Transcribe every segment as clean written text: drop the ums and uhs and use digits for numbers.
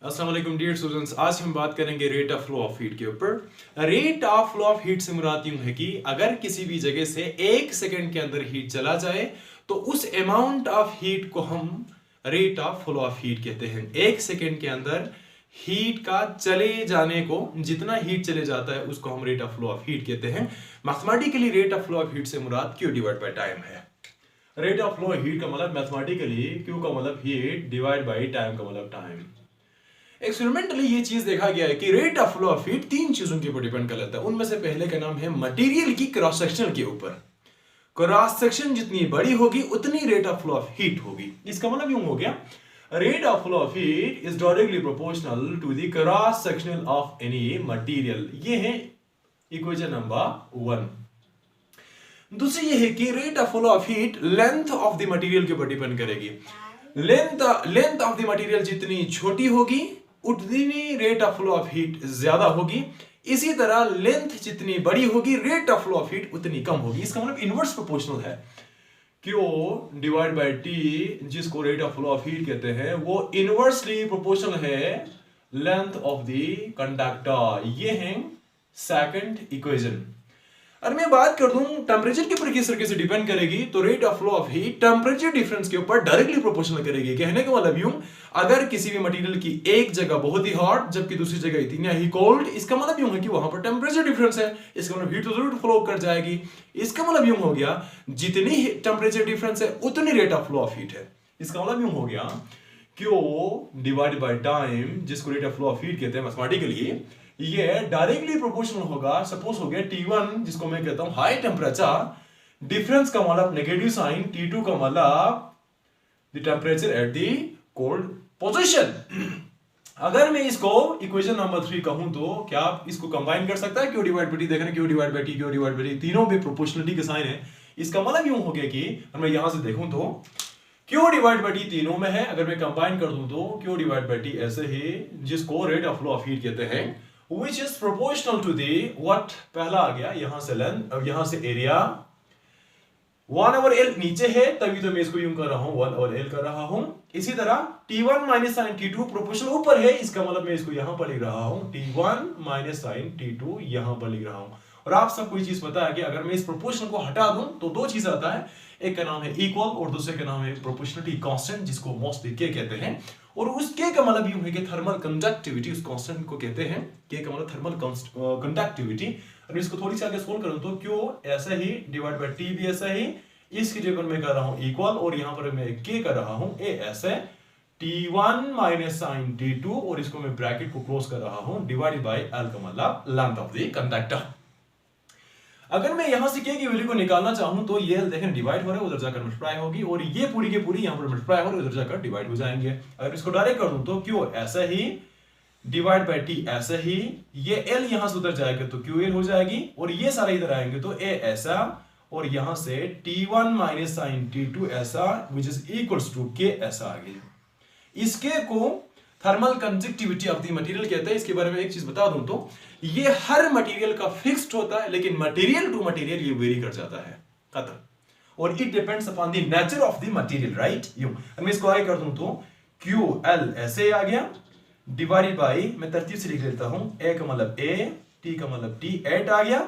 अस्सलाम वालेकुम dear students, आज हम बात करेंगे rate of flow of heat के ऊपर। Rate of flow of heat से मुराद यूं है कि अगर किसी भी जगह से 1 सेकंड के अंदर हीट चला जाए तो उस अमाउंट ऑफ हीट को हम rate of flow of heat कहते हैं। 1 सेकंड के अंदर हीट का चले जाने को, जितना हीट चले जाता है उसको हम rate of flow of heat कहते हैं। Mathematically rate of flow of heat से मुराद Q डिवाइड बाय टाइम है। Rate of flow of heat का मतलब मैथमेटिकली Q का मतलब हीट डिवाइड बाय टाइम का मतलब टाइम। एक्सपेरिमेंटली ये चीज देखा गया है कि rate of flow of heat 3 चीजों के ऊपर डिपेंड कर लेता है। उनमें से पहले का नाम है मटेरियल की क्रॉस सेक्शन के ऊपर। क्रॉस सेक्शन जितनी बड़ी होगी उतनी rate of flow of heat होगी। इसका मतलब यूं हो गया, rate of flow of heat is directly proportional to the cross sectional of any material. ये है इक्वेशन नंबर 1। दूसरी ये है कि rate of flow of heat length of the material के ऊपर डिपेंड करेगी। लेंथ ऑफ द मटेरियल जितनी छोटी होगी उतनी rate of flow of heat ज्यादा होगी। इसी तरह लेंथ जितनी बड़ी होगी rate of flow of heat उतनी कम होगी। इसका मतलब इनवर्स प्रोपोर्शनल है। Q डिवाइड बाय T, जिसको rate of flow of heat कहते हैं, वो इनवर्सली प्रोपोर्शनल है लेंथ ऑफ द कंडक्टर। ये है सेकंड इक्वेशन। अगर मैं बात कर दूं टेम्परेचर के ऊपर किस तरीके से डिपेंड करेगी, तो rate of flow of heat temperature difference के ऊपर डायरेक्टली प्रोपोर्शनल करेगी। कहने का मतलब यूं, अगर किसी भी मटेरियल की एक जगह बहुत ही हॉट जबकि दूसरी जगह इतनी ही कोल्ड, इसका मतलब यूं है कि वहां पर टेम्परेचर डिफरेंस है। इसका मतलब हीट तो जरूर फ्लो कर जाएगी। इसका मतलब यूं हो गया, जितनी टेम्परेचर डिफरेंस है उतनी rate of flow of heat है। इसका मतलब यूं हो गया, Q डिवाइड बाय टाइम, जिसको rate of flow of heat कहते हैं मैथमेटिकली, ये डायरेक्टली प्रोपोर्शनल होगा। सपोज हो गया T1, जिसको मैं कहता हूं हाई टेम्परेचर, डिफरेंस का मतलब नेगेटिव साइन, T2 का मतलब the temperature at the cold position. अगर मैं इसको इक्वेशन नंबर 3 कहूं तो क्या आप इसको कंबाइन कर सकता है? Q डिवाइड बाय T, देख रहे हैं Q divide by T, Q divide by T, तीनों भी प्रोपोर्शनलिटी के साइन है। इसका मतलब यूं हो गया कि मैं यहां से देखूं तो Q डिवाइड बाय T तीनों में है। अगर मैं कंबाइन कर दूं तो Q डिवाइड बाय T ऐसे ही, जिसको rate of flow of heat कहते हैं, which is proportional to the what, पहला आ गया यहां से लेंथ, अब यहां से एरिया 1/L नीचे है, तभी तो मैं इसको यूं कर रहा हूं 1/L कर रहा हूं। इसी तरह T1 minus sign T2 proportional ऊपर है, इसका मतलब मैं इसको यहां पर लिख रहा हूं T1 माइनस साइन T2 यहां पर लिख रहा हूं। और आप सबको ये चीज पता है कि अगर मैं इस प्रोपोर्शन को हटा दूं तो दो चीज आता है, एक का नाम है इक्वल और दूसरे का नाम है प्रोपोर्शनलिटी कांस्टेंट, जिसको मोस्टली के कहते हैं। और उस के का मतलब यूं है कि थर्मल कंडक्टिविटी, उस कांस्टेंट को कहते हैं। के का मतलब थर्मल कंडक्टिविटी। और इसको थोड़ी सी आगे सोल्व करूं तो Q ऐसा ही डिवाइड बाय T भी ऐसा ही, इसकी जगह पर मैं कर रहा हूं इक्वल और यहां पर मैं के कर रहा हूं A ऐसे T1 माइनस साइन T2 और इसको मैं ब्रैकेट को क्लोज कर रहा हूं डिवाइडेड बाय L का मतलब लेंथ ऑफ द कंडक्टर। अगर मैं यहां से के की वैल्यू को निकालना चाहूं तो ये देखें डिवाइड हो रहा है, उधर जाकर मल्टीप्लाई होगी और ये पूरी की पूरी यहां पर मल्टीप्लाई हो रही है, उधर जाकर डिवाइड हो जाएंगे। अगर इसको डायरेक्ट कर दूं तो Q ऐसा ही डिवाइड बाय T ऐसा ही, ये L यहां से उधर जाएगा तो QL हो जाएगी और ये सारे इधर आएंगे तो A ऐसा और यहां से T1 माइनस साइन T2 ऐसा, which is equals to K ऐसा आ गया। इसके को thermal conductivity of the material कहते हैं। इसके बारे में एक चीज बता दूं तो ये हर मटेरियल का फिक्स्ड होता है, लेकिन मटेरियल टू मटेरियल ये वेरी कर जाता है, खत्म। और it depends upon the nature of the material, right. यूं मैं इसको आगे कर दूं तो QL ऐसे आ गया डिवाइडेड बाय, मैं तरतीब से लिख लेता हूं, A का मतलब A, T का मतलब T, 8 आ गया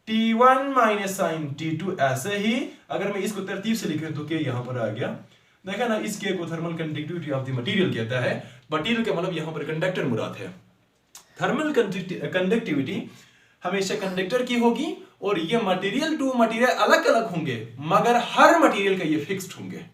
T1 माइनस साइन T2 ऐसे ही। अगर मैं इसको तरतीब से लिखूं तो K यहां पर आ गया। देखा ना, इस K को thermal conductivity of the material कहता है। मटेरियल का मतलब यहां पर कंडक्टर मुराद है। थर्मल कंडक्टिविटी हमेशा कंडक्टर की होगी और ये मटेरियल टू मटेरियल अलग अलग होंगे, मगर हर मटेरियल का ये फिक्स्ड होंगे।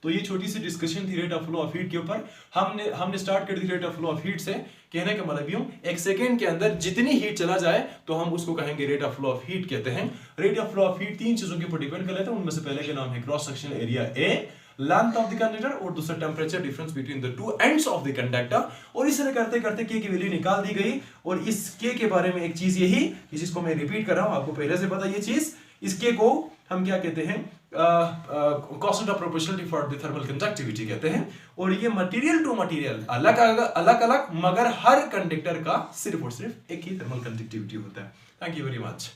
तो ये छोटी सी डिस्कशन थी rate of flow of heat के ऊपर। हमने स्टार्ट कर the rate of flow of heat से। कहने का मतलब यूं, 1 सेकंड के अंदर जितनी हीट चला जाए तो हम उसको कहेंगे rate of flow of heat कहते हैं। Rate of flow of heat 3 चीजों के ऊपर डिपेंड कर लेते हैं। उनमें से पहले का नाम है cross sectional area A, length of the conductor और दूसरा temperature difference between the two ends of the conductor. और इस तरह करते करते के की वैल्यू निकाल दी गई। और इस के बारे में एक चीज यही, जिसको मैं रिपीट कर रहा हूं, आपको पहले से पता ये चीज, इस के को हम क्या कहते हैं, constant of proportionality for the thermal conductivity कहते हैं। और ये मटेरियल टू मटेरियल अलग अलग, मगर हर कंडक्टर का सिर्फ और सिर्फ एक ही थर्मल कंडक्टिविटी होता है। Thank you very much.